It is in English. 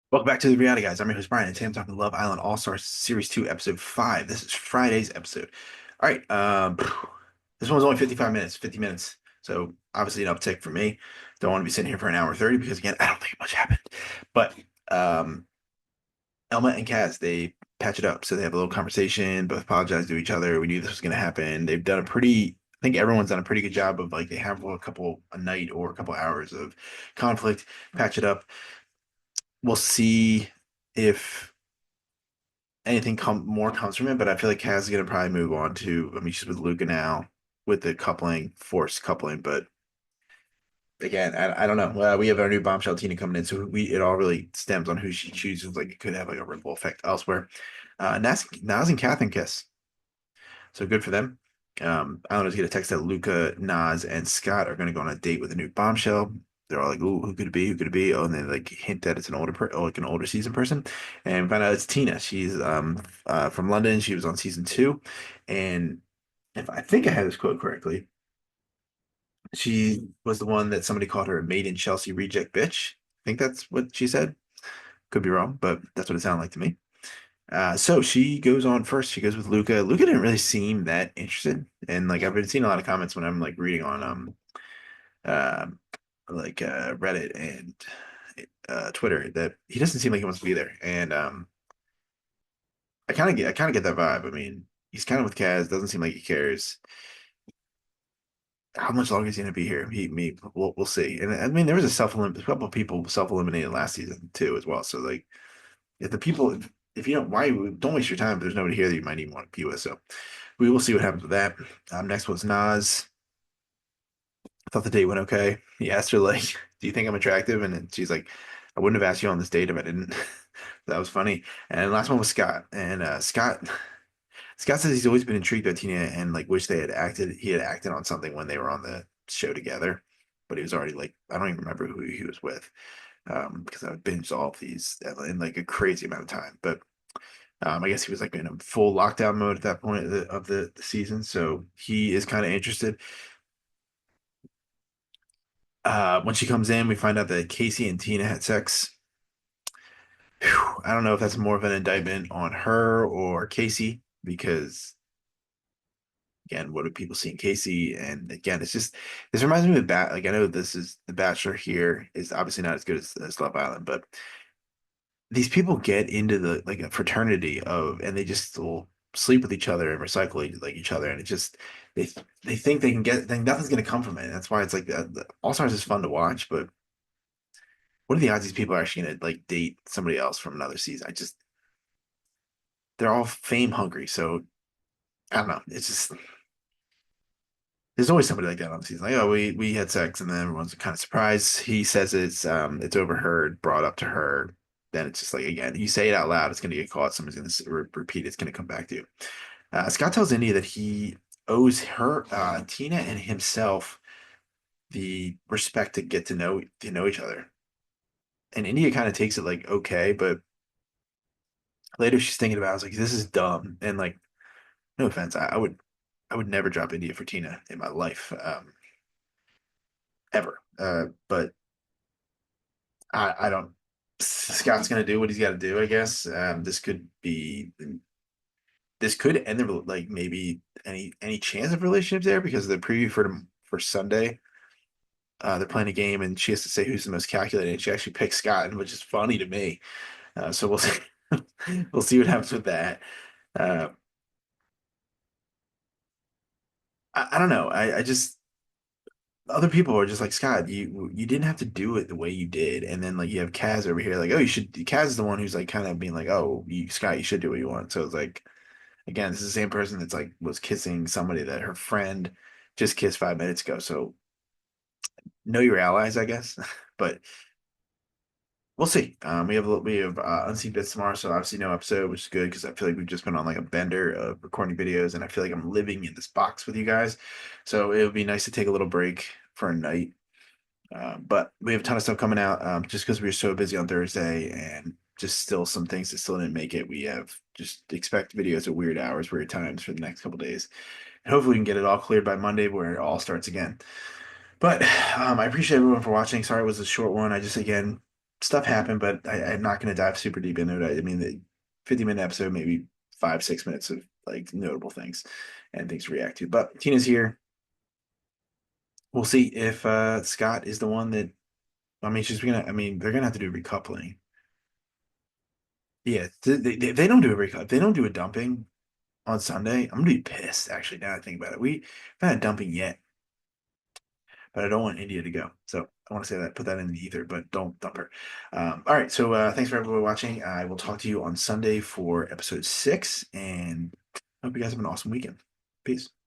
Welcome back to the Reality Guys. I'm your host Brian, and today I'm talking Love Island All Stars Series 2, Episode 5. This is Friday's episode. All right, this one's only 55 minutes, 50 minutes. So obviously an uptick for me. Don't want to be sitting here for an hour 30 because again, I don't think much happened. But um, Elma and Kaz, they patch it up. So they have a little conversation, both apologize to each other. We knew this was going to happen. They've done a pretty, I think everyone's done a pretty good job of like they have a night or a couple hours of conflict, patch it up. We'll see if anything more comes from it, but I feel like Kaz is gonna probably move on to. I mean, she's with Luca now with the coupling, forced coupling, but again, I don't know. We have our new bombshell Tina coming in, so it all really stems on who she chooses. Like it could have like a ripple effect elsewhere. Naz and Catherine kiss, so good for them. I don't know. Get a text that Luca, Naz, and Scott are going to go on a date with a new bombshell. They're all like, "Ooh, who could it be? Who could it be?" Oh, and they like hint that it's an like an older season person, and find out it's Tina. She's from London. She was on season 2, and if I think I had this quote correctly, she was the one that somebody called her a made in Chelsea reject bitch. I think that's what she said. Could be wrong, but that's what it sounded like to me. So she goes on first. She goes with Luca. Luca didn't really seem that interested, and like I've been seeing a lot of comments when I'm like reading on uh, Reddit and Twitter that he doesn't seem like he wants to be there. And I kind of get that vibe. I mean, he's kind of with Kaz. Doesn't seem like he cares. How much longer is he gonna be here? We'll see. And I mean, there was a couple of people self eliminated last season too as well. So like, if the people, if you don't, why don't waste your time? If there's nobody here that you might even want to be with. So we will see what happens with that. Next was Nas. I thought the date went okay. He asked her like, "Do you think I'm attractive?" And then she's like, "I wouldn't have asked you on this date if I didn't." That was funny. And the last one was Scott. And Scott says he's always been intrigued by Tina and like wish he had acted on something when they were on the show together. But he was already like, I don't even remember who he was with. Because I would binge all of these in like a crazy amount of time. But I guess he was like in a full lockdown mode at that point of the season, so he is kind of interested. When she comes in, we find out that Casey and Tina had sex. Whew, I don't know if that's more of an indictment on her or Casey, because again, what do people see in Casey? And again, it's just this reminds me of like I know this is The Bachelor here is obviously not as good as Love Island, but these people get into the like a fraternity of and they just will sleep with each other and recycle like each other and it just they they think they can get then nothing's going to come from it. That's why it's like the All Stars is fun to watch, but what are the odds these people are actually going to like date somebody else from another season? I just they're all fame hungry, so I don't know. It's just there's always somebody like that on the season. Like, oh, we had sex, and then everyone's kind of surprised. He says it's overheard, brought up to her. Then it's just like again, you say it out loud, it's gonna get caught. Somebody's gonna repeat. It's gonna come back to you. Scott tells India that he owes her, Tina, and himself the respect to get to know each other. And India kind of takes it like okay, but later she's thinking about it, I was like, this is dumb. And like, no offense, I would never drop India for Tina in my life, ever. But I don't. Scott's gonna do what he's got to do, I guess. This could end the like maybe any chance of relationships there because the preview for Sunday, they're playing a game and she has to say who's the most calculated, and she actually picks Scott, which is funny to me. So we'll see. We'll see what happens with that. Uh, I don't know. I just other people are just like Scott. You didn't have to do it the way you did, and then like you have Kaz over here, like oh you should. Kaz is the one who's like kind of being like oh Scott you should do what you want. So it's like again this is the same person that's like was kissing somebody that her friend just kissed 5 minutes ago. So know your allies, I guess. But we'll see. We have unseen bits tomorrow, so obviously no episode, which is good because I feel like we've just been on like a bender of recording videos, and I feel like I'm living in this box with you guys. So it would be nice to take a little break for a night. But we have a ton of stuff coming out just because we were so busy on Thursday and just still some things that still didn't make it. We have just expect videos at weird hours, weird times for the next couple days. And hopefully we can get it all cleared by Monday where it all starts again. But I appreciate everyone for watching. Sorry it was a short one. I just again stuff happened, but I'm not going to dive super deep into it. I mean, the 50-minute episode, maybe 5, 6 minutes of like notable things and things to react to. But Tina's here. We'll see if Scott is the one that. I mean, she's gonna. I mean, they're gonna have to do a recoupling. Yeah, they don't do a recoupling. If they don't do a dumping on Sunday, I'm gonna be pissed. Actually, now I think about it, we haven't had dumping yet, but I don't want India to go. So I want to say that, put that in the ether, but don't dump her. All right, so thanks for everyone watching. I will talk to you on Sunday for episode 6, and I hope you guys have an awesome weekend. Peace.